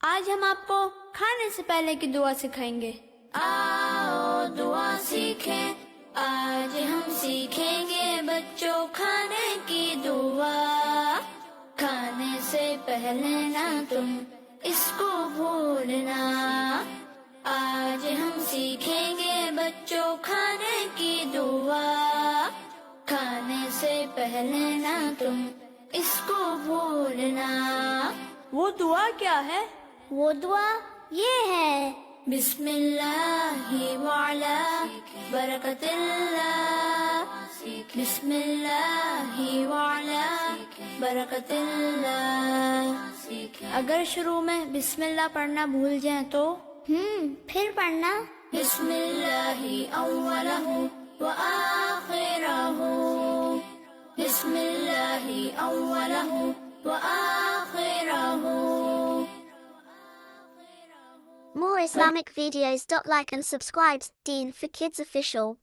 آج ہم آپ کو کھانے سے پہلے کی دعا سکھائیں گے۔ آؤ دعا سیکھیں، آج ہم سیکھیں گے بچوں کھانے کی دعا۔ کھانے سے پہلے نہ تم اس کو بھولنا، آج ہم سیکھیں گے بچوں کھانے کی دعا۔ کھانے سے پہلے نہ تم اس کو بھولنا۔ وہ دعا کیا ہے؟ وہ دعا یہ ہے، بسم اللہ وعلا برکت اللہ، بسم اللہ وعلا برکت اللہ۔ اگر شروع میں بسم اللہ پڑھنا بھول جائیں تو پھر پڑھنا بسم اللہ اولہ وآخرہ، بسم اللہ اولہ وآخرہ۔ More Islamic videos. Like and subscribe. Deen for Kids Official.